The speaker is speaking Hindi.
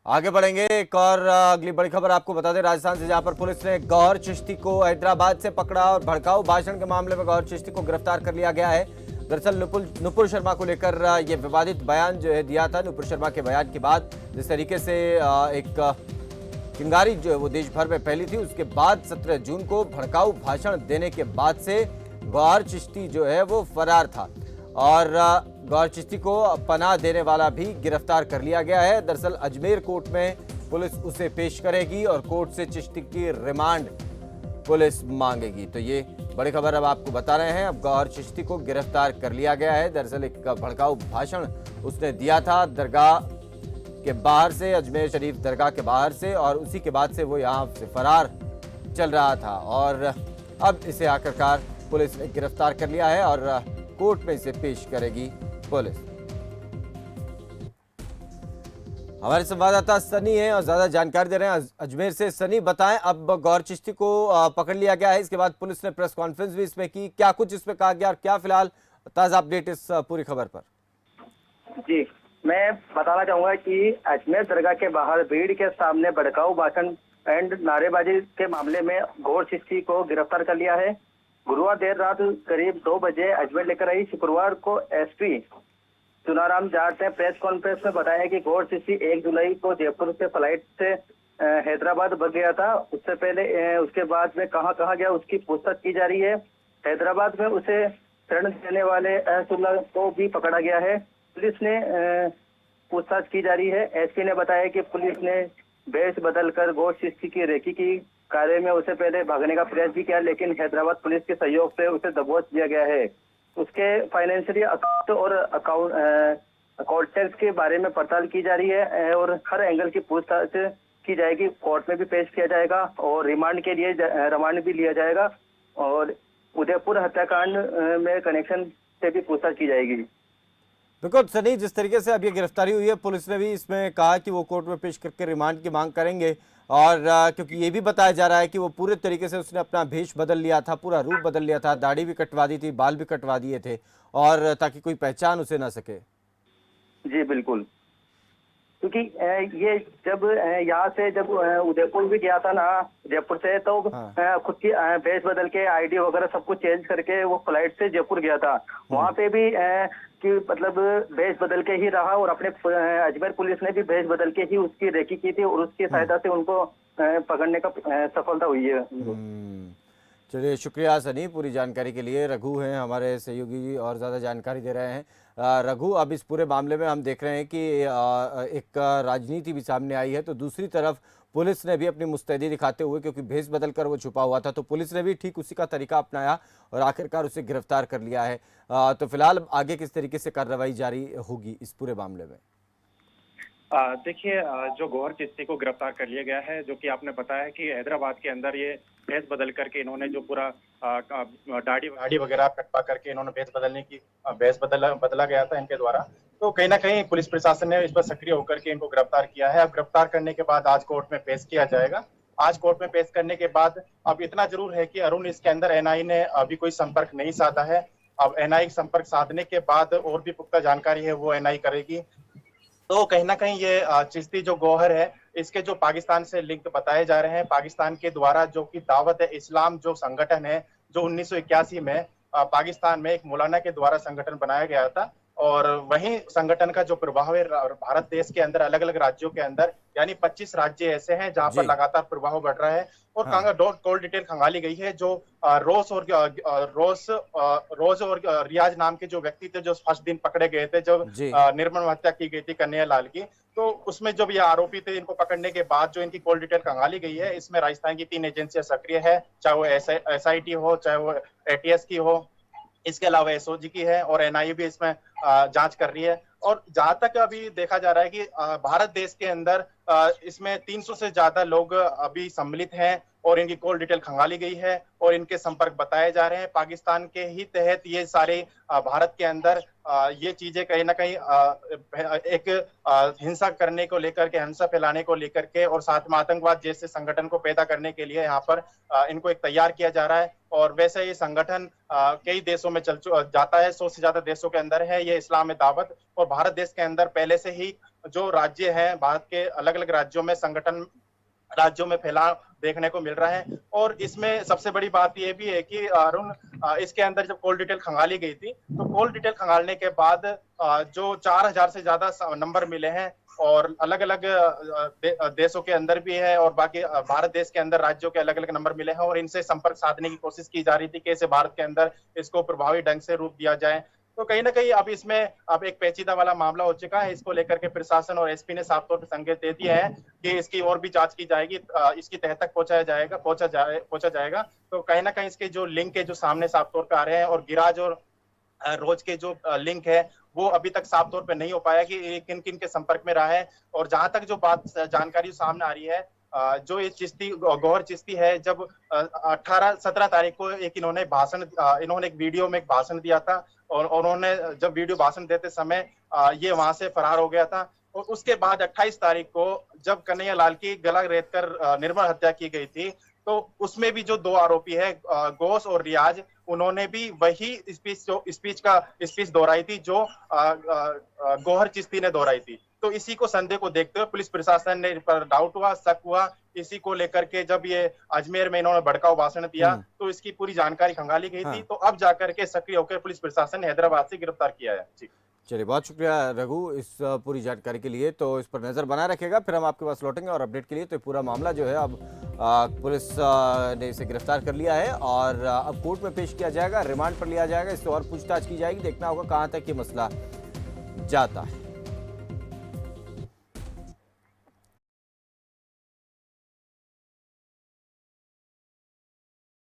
आगे बढ़ेंगे। एक और अगली बड़ी खबर आपको बता दें राजस्थान से, जहां पर पुलिस ने गौहर चिश्ती को हैदराबाद से पकड़ा और भड़काऊ भाषण के मामले में गौहर चिश्ती को गिरफ्तार कर लिया गया है। दरअसल नुपुर शर्मा को लेकर ये विवादित बयान जो है दिया था। नुपुर शर्मा के बयान के बाद जिस तरीके से एक चिंगारी जो है वो देश भर में फैली थी, उसके बाद 17 जून को भड़काऊ भाषण देने के बाद से गौहर चिश्ती जो है वो फरार था और गौहर चिश्ती को पनाह देने वाला भी गिरफ्तार कर लिया गया है। दरअसल अजमेर कोर्ट में पुलिस उसे पेश करेगी और कोर्ट से चिश्ती की रिमांड पुलिस मांगेगी। तो ये बड़ी खबर अब आपको बता रहे हैं। अब गौहर चिश्ती को गिरफ्तार कर लिया गया है। दरअसल एक भड़काऊ भाषण उसने दिया था दरगाह के बाहर से, अजमेर शरीफ दरगाह के बाहर से, और उसी के बाद से वो यहाँ से फरार चल रहा था और अब इसे आखिरकार पुलिस ने गिरफ्तार कर लिया है और कोर्ट में इसे पेश करेगी पुलिस। हमारे संवाददाता सनी है और ज्यादा जानकारी दे रहे हैं अजमेर से। सनी, बताएं, अब गौहर चिश्ती को पकड़ लिया गया है, इसके बाद पुलिस ने प्रेस कॉन्फ्रेंस भी इसमें की, क्या कुछ इसमें कहा गया और क्या फिलहाल ताजा अपडेट इस पूरी खबर पर? जी, मैं बताना चाहूंगा कि अजमेर दरगाह के बाहर भीड़ के सामने भड़काऊ भाषण एंड नारेबाजी के मामले में गौहर चिश्ती को गिरफ्तार कर लिया है। गुरुवार देर रात करीब 2 बजे अजमेर लेकर आई। शुक्रवार को एसपी चुनाराम जाट ने प्रेस कॉन्फ्रेंस में बताया कि गौहर चिश्ती 1 जुलाई को जयपुर से फ्लाइट से हैदराबाद भाग गया था। उससे पहले उसके बाद में कहाँ कहाँ गया उसकी पूछताछ की जा रही है। हैदराबाद में उसे शरण देने वाले अहसुल्ला को भी पकड़ा गया है। पुलिस ने पूछताछ की जा रही है। एसपी ने बताया कि पुलिस ने वेश बदलकर गौहर चिश्ती की रेकी की कार्य में उसे पहले भागने का प्रयास भी किया, लेकिन हैदराबाद पुलिस के सहयोग से उसे दबोच दिया गया है। उसके फाइनेंशियली अकाउंट और अकाउंट टैक्स के बारे में पड़ताल की जा रही है और हर एंगल की पूछताछ की जाएगी। कोर्ट में भी पेश किया जाएगा और रिमांड के लिए रिमांड भी लिया जाएगा और उदयपुर हत्याकांड में कनेक्शन से भी पूछताछ की जाएगी। बिल्कुल सनी, जिस तरीके से अब ये गिरफ्तारी हुई है, पुलिस ने भी इसमें कहा कि वो कोर्ट में पेश करके रिमांड की मांग करेंगे और क्योंकि ये भी बताया जा रहा है कि वो पूरे तरीके से उसने अपना भेष बदल लिया था, पूरा रूप बदल लिया था, दाढ़ी भी कटवा दी थी, बाल भी कटवा दिए थे और ताकि कोई पहचान उसे ना सके। जी बिल्कुल, क्योंकि ये जब यहाँ से जब उदयपुर भी गया था ना जयपुर से, तो खुद की भेष बदल के आईडी वगैरह सब कुछ चेंज करके वो फ्लाइट से जयपुर गया था। वहाँ पे भी कि मतलब भेष बदल के ही रहा और अपने अजमेर पुलिस ने भी भेष बदल के ही उसकी रेकी की थी और उसकी सहायता से उनको पकड़ने का सफलता हुई है। चलिए, शुक्रिया सनी पूरी जानकारी के लिए। रघु हैं हमारे सहयोगी और ज़्यादा जानकारी दे रहे हैं। रघु, अब इस पूरे मामले में हम देख रहे हैं कि एक राजनीति भी सामने आई है, तो दूसरी तरफ पुलिस ने भी अपनी मुस्तैदी दिखाते हुए, क्योंकि भेष बदलकर वो छुपा हुआ था, तो पुलिस ने भी ठीक उसी का तरीका अपनाया और आखिरकार उसे गिरफ्तार कर लिया है। तो फिलहाल आगे किस तरीके से कार्रवाई जारी होगी इस पूरे मामले में? देखिए, जो गौहर चिश्ती को गिरफ्तार कर लिया गया है, जो कि आपने बताया कि हैदराबाद के अंदर ये भेष बदल करके इन्होंने जो पूरा दाढ़ी वगैरह कटवा करके इन्होंने भेष बदला गया था इनके द्वारा। तो कहीं ना कहीं पुलिस प्रशासन ने इस पर सक्रिय होकर के इनको गिरफ्तार किया है। अब गिरफ्तार करने के बाद आज कोर्ट में पेश किया जाएगा। आज कोर्ट में पेश करने के बाद अब इतना जरूर है कि अरुण, इसके अंदर एनआई ने अभी कोई संपर्क नहीं साधा है। अब एनआई संपर्क साधने के बाद और भी पुख्ता जानकारी है वो एनआई करेगी। तो कहीं ना कहीं ये चिश्ती जो गौहर है, इसके जो पाकिस्तान से लिंक बताए जा रहे हैं, पाकिस्तान के द्वारा जो कि दावत है इस्लाम जो संगठन है, जो 1981 में पाकिस्तान में एक मौलाना के द्वारा संगठन बनाया गया था और वही संगठन का जो प्रभाव है भारत देश के अंदर अलग अलग राज्यों के अंदर, यानी 25 राज्य ऐसे हैं जहां पर लगातार प्रभाव बढ़ रहा है। और कॉल डिटेल खंगाली गई है। जो रोज और रियाज नाम के जो व्यक्ति थे, जो फर्स्ट दिन पकड़े गए थे जब निर्मम हत्या की गई थी कन्हैया लाल की, तो उसमें जब ये आरोपी थे, इनको पकड़ने के बाद जो इनकी कॉल डिटेल खंगाली गई है, इसमें राजस्थान की 3 एजेंसियां सक्रिय है, चाहे वो SIT हो, चाहे वो ATS की हो, इसके अलावा SOG की है और NIA भी इसमें जांच कर रही है। और जहां तक अभी देखा जा रहा है कि भारत देश के अंदर इसमें 300 से ज्यादा लोग अभी सम्मिलित हैं और इनकी कॉल डिटेल खंगाली गई है और इनके संपर्क बताए जा रहे हैं। पाकिस्तान के ही तहत ये सारे भारत के अंदर ये चीजें कहीं ना कहीं एक हिंसा करने को लेकर के, हिंसा फैलाने को लेकर के और साथ में आतंकवाद जैसे संगठन को पैदा करने के लिए यहाँ पर इनको एक तैयार किया जा रहा है। और वैसे ये संगठन कई देशों में चल जाता है, 100 से ज्यादा देशों के अंदर है ये इस्लाम दावत। और भारत देश के अंदर पहले से ही जो राज्य हैं, भारत के अलग अलग राज्यों में संगठन राज्यों में फैला देखने को मिल रहा है। और इसमें सबसे बड़ी बात यह भी है कि अरुण, इसके अंदर जब कॉल डिटेल खंगाली गई थी तो कॉल डिटेल खंगालने के बाद जो 4000 से ज्यादा नंबर मिले हैं और अलग अलग देशों के अंदर भी है और बाकी भारत देश के अंदर राज्यों के अलग अलग नंबर मिले हैं और इनसे संपर्क साधने की कोशिश की जा रही थी कि इसे भारत के अंदर इसको प्रभावी ढंग से रूप दिया जाए। तो कहीं ना कहीं अब इसमें अब एक पेचीदा वाला मामला हो चुका है। इसको लेकर के प्रशासन और एसपी ने साफ तौर पर संकेत दे दिए हैं कि इसकी और भी जांच की जाएगी, इसकी तह तक पहुंचा जाएगा। तो कहीं ना कहीं इसके जो लिंक है जो सामने साफ तौर पर आ रहे हैं और गिराज और रोज के जो लिंक है वो अभी तक साफ तौर पे नहीं हो पाया कि किन किन के संपर्क में रहा है। और जहां तक जो बात जानकारी सामने आ रही है, जो ये चिश्ती गौहर चिश्ती है, जब 17 तारीख को इन्होंने एक वीडियो में एक भाषण दिया था और उन्होंने जब वीडियो भाषण देते समय ये वहां से फरार हो गया था। और उसके बाद 28 तारीख को जब कन्हैया लाल की गला रेत कर निर्मम हत्या की गई थी तो उसमें भी जो 2 आरोपी है घोष और रियाज, उन्होंने भी वही स्पीच दोहराई थी जो गौहर चिश्ती ने दोहराई थी। तो इसी को संदेह को देखते हुए पुलिस प्रशासन ने पर डाउट हुआ, शक हुआ, इसी को लेकर के जब ये अजमेर में इन्होंने भड़काऊ भाषण दिया तो इसकी पूरी जानकारी खंगाली गई थी। तो अब जाकर के सक्रिय होकर पुलिस प्रशासन ने हैदराबाद से गिरफ्तार किया है। जी चलिए, बहुत शुक्रिया रघु इस पूरी जानकारी के लिए। तो इस पर नज़र बनाए रखिएगा, फिर हम आपके पास लौटेंगे और अपडेट के लिए। तो पूरा मामला जो है अब पुलिस ने इसे गिरफ्तार कर लिया है और अब कोर्ट में पेश किया जाएगा, रिमांड पर लिया जाएगा, इससे और पूछताछ की जाएगी, देखना होगा कहाँ तक ये मसला जाता है।